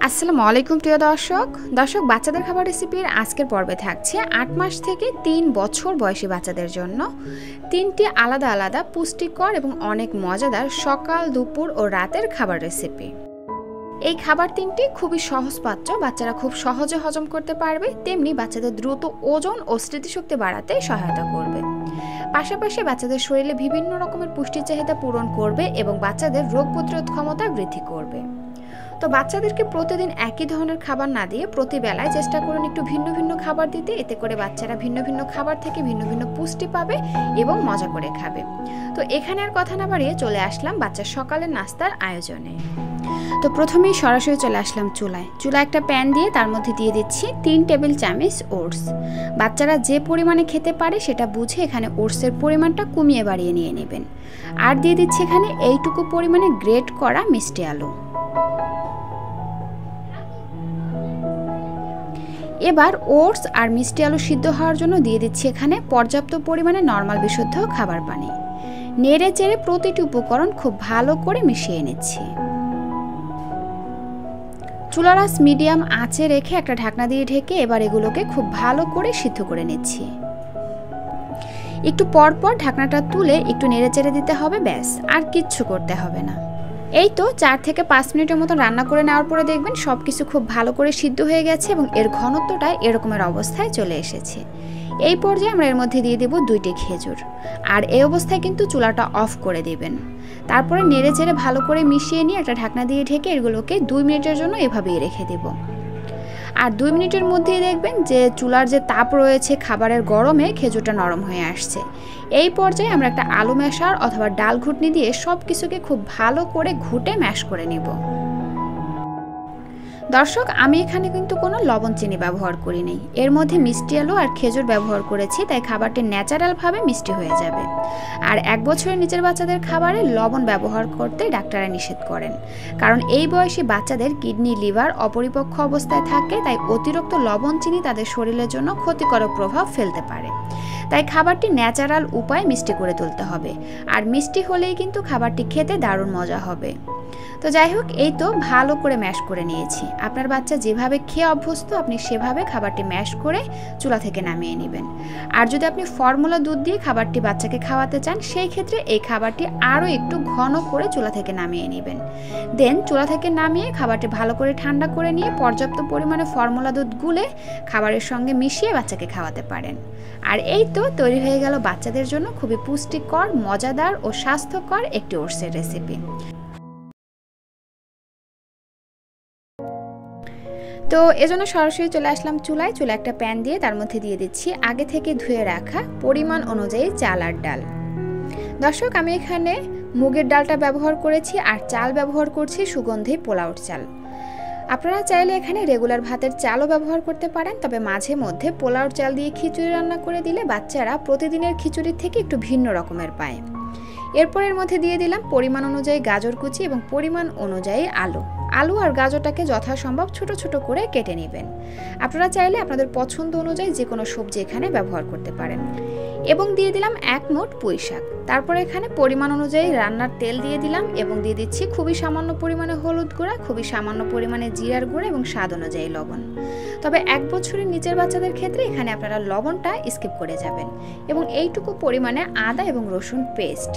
আসসালামু আলাইকুম প্রিয় দর্শক বাচ্চাদের খাবার রেসিপির আজকের পর্বে থাকছে 8 মাস থেকে 3 বছর বয়সী বাচ্চাদের জন্য 3টি আলাদা আলাদা পুষ্টিকর এবং অনেক মজাদার সকাল দুপুর ও রাতের খাবার রেসিপি। এই খাবার তিনটি খুবই সহজপাচ্য, বাচ্চারা খুব সহজে হজম করতে পারবে, তেমনি বাচ্চাদের দ্রুত ওজন ও স্মৃতিশক্তি বাড়াতে সহায়তা করবে। পাশাপাশি বাচ্চাদের শরীরে বিভিন্ন রকমের পুষ্টির চাহিদা পূরণ করবে এবং বাচ্চাদের রোগ প্রতিরোধ ক্ষমতা বৃদ্ধি করবে। তো বাচ্চাদেরকে প্রতিদিন একই ধরনের খাবার না দিয়ে প্রতি বেলায় চেষ্টা করুন একটু ভিন্ন ভিন্ন খাবার দিতে, এতে করে বাচ্চারা ভিন্ন ভিন্ন খাবার থেকে ভিন্ন ভিন্ন পুষ্টি পাবে এবং মজা করে খাবে। তো এখানে আর কথা না বাড়িয়ে চলে আসলাম বাচ্চার সকালের নাস্তার আয়োজনে। তো প্রথমেই সরাসরি চলে আসলাম চুলায় একটা প্যান দিয়ে তার মধ্যে দিয়ে দিচ্ছি 3 টেবিল চামচ ওটস। বাচ্চারা যে পরিমাণে খেতে পারে সেটা বুঝে এখানে ওটসের পরিমাণটা কমিয়ে বাড়িয়ে নিয়ে নেবেন। আর দিয়ে দিচ্ছি এখানে এইটুকু পরিমাণে গ্রেট করা মিষ্টি আলু। এবার ওটস আর মিষ্টি আলু সিদ্ধ হওয়ার জন্য দিয়ে দিচ্ছি এখানে পর্যাপ্ত পরিমাণে নরমাল বিশুদ্ধ খাবার পানি। নেড়ে চেড়ে প্রতিটি উপকরণ খুব ভালো করে মিশিয়ে নিচ্ছি। চুলার আঁচ মিডিয়াম আঁচে রেখে একটা ঢাকনা দিয়ে ঢেকে এবার এগুলোকে খুব ভালো করে সিদ্ধ করে নিচ্ছি। একটু পর পর ঢাকনাটা তুলে একটু নেড়ে চেড়ে দিতে হবে, ব্যাস, আর কিচ্ছু করতে হবে না। এই তো 4 থেকে 5 মিনিটের মতো রান্না করে নেওয়ার পরে দেখবেন সব কিছু খুব ভালো করে সিদ্ধ হয়ে গেছে এবং এর ঘনত্বটা এরকমের অবস্থায় চলে এসেছে। এই পর্যায়ে আমরা এর মধ্যে দিয়ে দেব 2টি খেজুর, আর এই অবস্থায় কিন্তু চুলাটা অফ করে দিবেন। তারপরে নেড়ে চেড়ে ভালো করে মিশিয়ে নিয়ে একটা ঢাকনা দিয়ে ঢেকে এগুলোকে 2 মিনিটের জন্য এভাবেই রেখে দেব। আর 2 মিনিটের মধ্যেই দেখবেন যে চুলার যে তাপ রয়েছে খাবারের গরমে খেজুরটা নরম হয়ে আসছে। এই পর্যায়ে আমরা একটা আলু ম্যাশার অথবা ডাল ঘুটনি দিয়ে সব কিছুকে খুব ভালো করে ঘুটে ম্যাশ করে নিব। দর্শক, আমি এখানে কিন্তু কোনো লবণ চিনি ব্যবহার করি নাই, এর মধ্যে মিষ্টি আলু আর খেজুর ব্যবহার করেছি, তাই খাবারটি ন্যাচারালভাবে মিষ্টি হয়ে যাবে। আর 1 বছরের নিচের বাচ্চাদের খাবারে লবণ ব্যবহার করতে ডাক্তাররা নিষেধ করেন, কারণ এই বয়সী বাচ্চাদের কিডনি লিভার অপরিপক্ক অবস্থায় থাকে, তাই অতিরিক্ত লবণ চিনি তাদের শরীরের জন্য ক্ষতিকারক প্রভাব ফেলতে পারে। তাই খাবারটি ন্যাচারাল উপায়ে মিষ্টি করে তুলতে হবে, আর মিষ্টি হলেই কিন্তু খাবারটি খেতে দারুণ মজা হবে। তো যাই হোক, এই তো ভালো করে ম্যাশ করে নিয়েছি। আপনার বাচ্চা যেভাবে খেয়ে অভ্যস্ত আপনি সেভাবে খাবারটি ম্যাশ করে চুলা থেকে নামিয়ে নেবেন। আর যদি আপনি ফর্মুলা দুধ দিয়ে খাবারটি বাচ্চাকে খাওয়াতে চান, সেই ক্ষেত্রে এই খাবারটি আরও একটু ঘন করে চুলা থেকে নামিয়ে নেবেন। দেন চুলা থেকে নামিয়ে খাবারটি ভালো করে ঠান্ডা করে নিয়ে পর্যাপ্ত পরিমাণে ফর্মুলা দুধ গুলে খাবারের সঙ্গে মিশিয়ে বাচ্চাকে খাওয়াতে পারেন। আর এই তো তৈরি হয়ে গেল বাচ্চাদের জন্য খুবই পুষ্টিকর, মজাদার ও স্বাস্থ্যকর একটি ওটসের রেসিপি। তো এজন্য সরাসরি চলে আসলাম চুলায় একটা প্যান দিয়ে তার মধ্যে দিয়ে দিচ্ছি আগে থেকে ধুয়ে রাখা পরিমাণ অনুযায়ী চাল আর ডাল। দর্শক, আমি এখানে মুগের ডালটা ব্যবহার করেছি আর চাল ব্যবহার করছি সুগন্ধি পোলাওর চাল। আপনারা চাইলে এখানে রেগুলার ভাতের চালও ব্যবহার করতে পারেন, তবে মাঝে মধ্যে পোলাওর চাল দিয়ে খিচুড়ি রান্না করে দিলে বাচ্চারা প্রতিদিনের খিচুড়ির থেকে একটু ভিন্ন রকমের পায়। এরপর এর মধ্যে দিয়ে দিলাম পরিমাণ অনুযায়ী গাজর কুচি এবং পরিমাণ অনুযায়ী আলু আর গাজরটাকে যথাসম্ভব ছোট ছোট করে কেটে নেবেন। আপনারা চাইলে আপনাদের পছন্দ অনুযায়ী যে কোনো সবজি এখানে ব্যবহার করতে পারেন। এবং দিয়ে দিলাম 1 মুঠ পুঁই শাক। তারপর এখানে পরিমাণ অনুযায়ী রান্নার তেল দিয়ে দিলাম এবং দিয়ে দিচ্ছি খুবই সামান্য পরিমাণে হলুদ গুঁড়া, খুবই সামান্য পরিমাণে জিরার গুঁড়া এবং স্বাদ অনুযায়ী লবণ। তবে 1 বছরের নিচের বাচ্চাদের ক্ষেত্রে এখানে আপনারা লবণটা স্কিপ করে যাবেন। এবং এইটুকু পরিমাণে আদা এবং রসুন পেস্ট।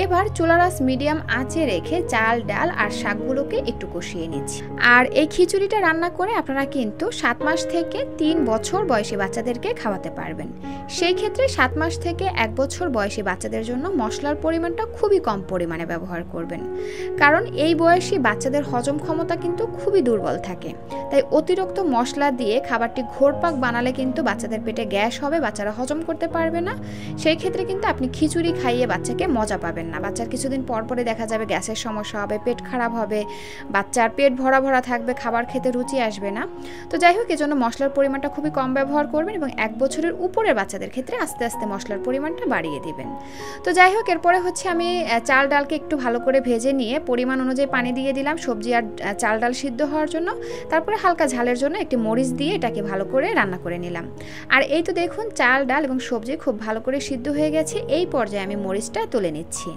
এবার চুলার আঁচ মিডিয়াম আঁচে রেখে চাল ডাল আর শাকগুলোকে একটু কষিয়ে নিচ্ছি। আর এই খিচুড়িটা রান্না করে আপনারা কিন্তু 7 মাস থেকে 3 বছর বয়সী বাচ্চাদেরকে খাওয়াতে পারবেন। সেই ক্ষেত্রে 7 মাস থেকে 1 বছর বয়সী বাচ্চাদের জন্য মশলার পরিমাণটা খুবই কম পরিমাণে ব্যবহার করবেন, কারণ এই বয়সী বাচ্চাদের হজম ক্ষমতা কিন্তু খুবই দুর্বল থাকে। তাই অতিরিক্ত মশলা দিয়ে খাবারটি ঘোরপাক বানালে কিন্তু বাচ্চাদের পেটে গ্যাস হবে, বাচ্চারা হজম করতে পারবে না। সেই ক্ষেত্রে কিন্তু আপনি খিচুড়ি খাইয়ে বাচ্চাকে মজা পাবেন না। বাচ্চার কিছুদিন পর পরে দেখা যাবে গ্যাসের সমস্যা হবে, পেট খারাপ হবে, বাচ্চার পেট ভরা ভরা থাকবে, খাবার খেতে রুচি আসবে না। তো যাই হোক, এজন্য মশলার পরিমাণটা খুবই কম ব্যবহার করবেন এবং 1 বছরের উপরের বাচ্চাদের ক্ষেত্রে আস্তে আস্তে মশলার পরিমাণটা বাড়িয়ে দিবেন। তো যাই হোক, এরপরে হচ্ছে আমি চাল ডালকে একটু ভালো করে ভেজে নিয়ে পরিমাণ অনুযায়ী পানি দিয়ে দিলাম সবজি আর চাল ডাল সিদ্ধ হওয়ার জন্য। তারপরে হালকা ঝালের জন্য একটি মরিচ দিয়ে এটাকে ভালো করে রান্না করে নিলাম। আর এই তো দেখুন চাল ডাল এবং সবজি খুব ভালো করে সিদ্ধ হয়ে গেছে। এই পর্যায়ে আমি মরিচটা তুলে নিচ্ছি।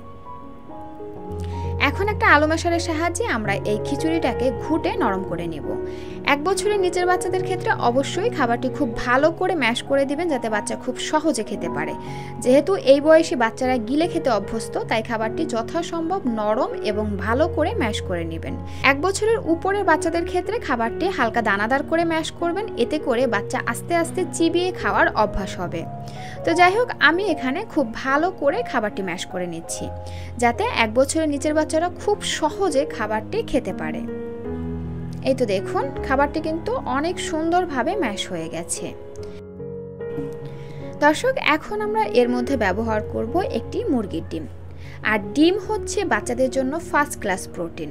এখন একটা আলু ম্যাশারের সাহায্যে আমরা এই খিচুড়িটাকে ঘুটে নরম করে নেব। 1 বছরের নিচের বাচ্চাদের ক্ষেত্রে অবশ্যই খাবারটি খুব ভালো করে ম্যাশ করে দিবেন, যাতে বাচ্চা খুব সহজে খেতে পারে। যেহেতু এই বয়সী বাচ্চারা গিলে খেতে অভ্যস্ত, তাই খাবারটি যথাসম্ভব নরম এবং ভালো করে ম্যাশ করে নেবেন। 1 বছরের উপরের বাচ্চাদের ক্ষেত্রে খাবারটি হালকা দানাদার করে ম্যাশ করবেন, এতে করে বাচ্চা আস্তে আস্তে চিবিয়ে খাওয়ার অভ্যাস হবে। তো যাই হোক, আমি এখানে খুব ভালো করে খাবারটি ম্যাশ করে নিচ্ছি, যাতে 1 বছরের নিচের বাচ্চারা খুব সহজে খাবারটি খেতে পারে। এই তো দেখুন, খাবারটি কিন্তু অনেক সুন্দরভাবে ম্যাশ হয়ে গেছে। দর্শক, এখন আমরা এর মধ্যে ব্যবহার করব একটি মুরগির ডিম। আর ডিম হচ্ছে বাচ্চাদের জন্য ফার্স্ট ক্লাস প্রোটিন।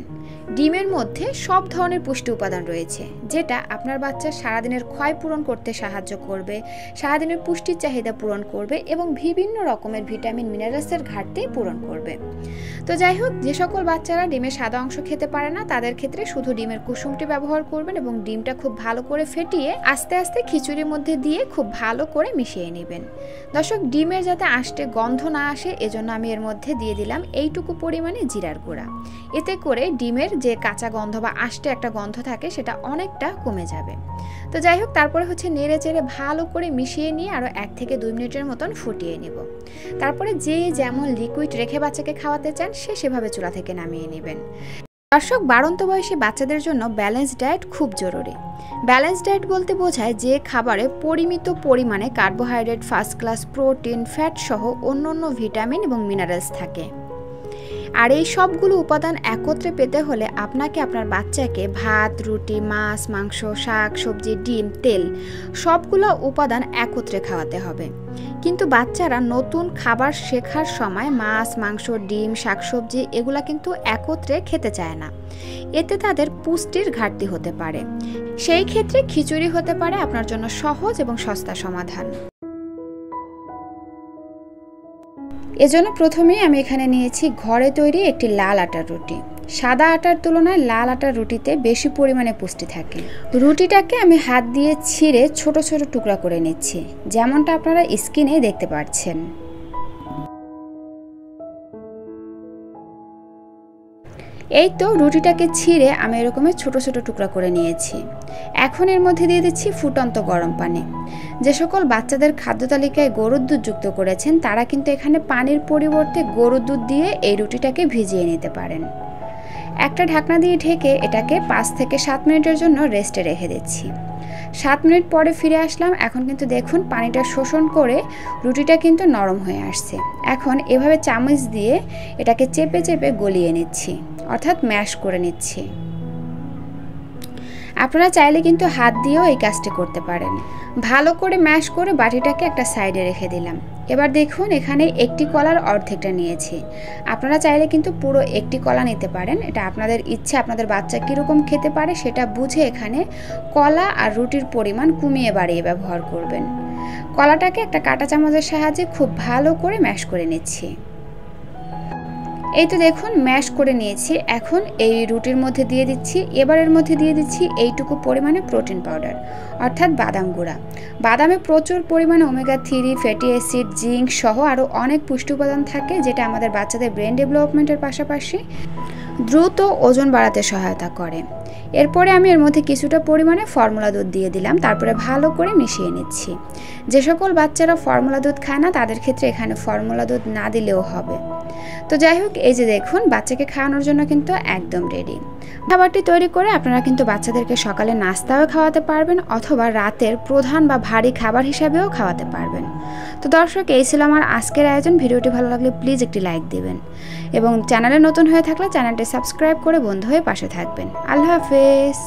ডিমের মধ্যে সব ধরনের পুষ্টি উপাদান রয়েছে, যেটা আপনার বাচ্চার সারাদিনের ক্ষয় পূরণ করতে সাহায্য করবে, সারাদিনের পুষ্টির চাহিদা পূরণ করবে এবং বিভিন্ন রকমের ভিটামিন মিনারেলসের ঘাটতি পূরণ করবে। তো যাই হোক, যে সকল বাচ্চারা ডিমের সাদা অংশ খেতে পারে না, তাদের ক্ষেত্রে শুধু ডিমের কুসুমটি ব্যবহার করবেন এবং ডিমটা খুব ভালো করে ফেটিয়ে আস্তে আস্তে খিচুড়ির মধ্যে দিয়ে খুব ভালো করে মিশিয়ে নেবেন। দর্শক, ডিমের যাতে আষ্টে গন্ধ না আসে, এজন্য আমি এর মধ্যে দিয়ে দিলাম এইটুকু পরিমাণে জিরার গুঁড়া। এতে করে ডিমের যে কাঁচা গন্ধ বা আষ্টে একটা গন্ধ থাকে, সেটা অনেকটা কমে যাবে। তো যাই হোক, তারপরে হচ্ছে নেড়ে চেড়ে ভালো করে মিশিয়ে নিয়ে আরও 1 থেকে 2 মিনিটের মতন ফুটিয়ে নেব। তারপরে যে যেমন লিকুইড রেখে বাচ্চাকে খাওয়াতে চান, সে সেভাবে চুলা থেকে নামিয়ে নেবেন। দর্শক, বাড়ন্ত বয়সী বাচ্চাদের জন্য ব্যালেন্স ডায়েট খুব জরুরি। ব্যালেন্স ডায়েট বলতে বোঝায় যে খাবারে পরিমিত পরিমাণে carbohydrate, first class protein, fat সহ অন্যান্য ভিটামিন এবং মিনারেলস থাকে। আর এই সবগুলো উপাদান একত্রে পেতে হলে আপনাকে আপনার বাচ্চাকে ভাত, রুটি, মাছ, মাংস, শাক, সবজি, ডিম, তেল সবগুলো উপাদান একত্রে খাওয়াতে হবে। কিন্তু বাচ্চারা নতুন খাবার শেখার সময় মাছ, মাংস, ডিম, শাকসবজি এগুলা কিন্তু একত্রে খেতে চায় না। এতে তাদের পুষ্টির ঘাটতি হতে পারে। সেই ক্ষেত্রে খিচুড়ি হতে পারে আপনার জন্য সহজ এবং সস্তা সমাধান। এজন্য প্রথমেই আমি এখানে নিয়েছি ঘরে তৈরি একটি লাল আটার রুটি। সাদা আটার তুলনায় লাল আটার রুটিতে বেশি পরিমাণে পুষ্টি থাকে। রুটিটাকে আমি হাত দিয়ে ছিঁড়ে ছোট ছোট টুকরা করে নিচ্ছি, যেমনটা আপনারা স্ক্রিনে দেখতে পাচ্ছেন। এই তো রুটিটাকে ছিঁড়ে আমি এরকমের ছোট ছোট টুকরা করে নিয়েছি। এখন এর মধ্যে দিয়ে দিচ্ছি ফুটন্ত গরম পানি। যে সকল বাচ্চাদের খাদ্য তালিকায় গরুর দুধ যুক্ত করেছেন, তারা কিন্তু এখানে পানির পরিবর্তে গরুর দুধ দিয়ে এই রুটিটাকে ভিজিয়ে নিতে পারেন। একটা ঢাকনা দিয়ে ঢেকে এটাকে 5 থেকে 7 মিনিটের জন্য রেস্টে রেখে দিচ্ছি। 7 মিনিট পরে ফিরে আসলাম। এখন কিন্তু দেখুন পানিটা শোষণ করে রুটিটা কিন্তু নরম হয়ে আসছে। এখন এভাবে চামচ দিয়ে এটাকে চেপে চেপে গলিয়ে নিচ্ছি, অর্থাৎ ম্যাশ করে নিচ্ছি। আপনারা চাইলে কিন্তু হাত দিয়েও এই কাজটি করতে পারেন। ভালো করে ম্যাশ করে বাটিটাকে একটা সাইডে রেখে দিলাম। এবার দেখুন এখানে একটি কলার অর্ধেকটা নিয়েছি। আপনারা চাইলে কিন্তু পুরো একটি কলা নিতে পারেন। এটা আপনাদের ইচ্ছা, আপনাদের বাচ্চা কীরকম খেতে পারে সেটা বুঝে এখানে কলা আর রুটির পরিমাণ কমিয়ে বাড়িয়ে ব্যবহার করবেন। কলাটাকে একটা কাঁটা চামচের সাহায্যে খুব ভালো করে ম্যাশ করে নিচ্ছি। এই তো দেখুন ম্যাশ করে নিয়েছি। এখন এই রুটির মধ্যে দিয়ে দিচ্ছি, এবারের মধ্যে দিয়ে দিচ্ছি এইটুকু পরিমাণে প্রোটিন পাউডার, অর্থাৎ বাদাম গুঁড়া। বাদামে প্রচুর পরিমাণে ওমেগা 3, ফ্যাটি অ্যাসিড, জিঙ্ক সহ আরও অনেক পুষ্টি উপাদান থাকে, যেটা আমাদের বাচ্চাদের ব্রেন ডেভেলপমেন্টের পাশাপাশি দ্রুত ওজন বাড়াতে সহায়তা করে। এরপরে আমি এর মধ্যে কিছুটা পরিমাণে ফর্মুলা দুধ দিয়ে দিলাম, তারপরে ভালো করে মিশিয়ে নিচ্ছি। যে সকল বাচ্চারা ফর্মুলা দুধ খায় না, তাদের ক্ষেত্রে এখানে ফর্মুলা দুধ না দিলেও হবে। তো যাই হোক, এই যে দেখুন বাচ্চাকে খাওয়ানোর জন্য কিন্তু একদম রেডি। খাবারটি তৈরি করে আপনারা কিন্তু বাচ্চাদেরকে সকালে নাস্তাও খাওয়াতে পারবেন, অথবা রাতের প্রধান বা ভারী খাবার হিসাবেও খাওয়াতে পারবেন। তো দর্শক, এই ছিল আমার আজকের আয়োজন। ভিডিওটি ভালো লাগলে প্লিজ একটি লাইক দিবেন এবং চ্যানেলে নতুন হয়ে থাকলে চ্যানেলটি সাবস্ক্রাইব করে বন্ধু হয়ে পাশে থাকবেন। আল্লাহ হাফেজ।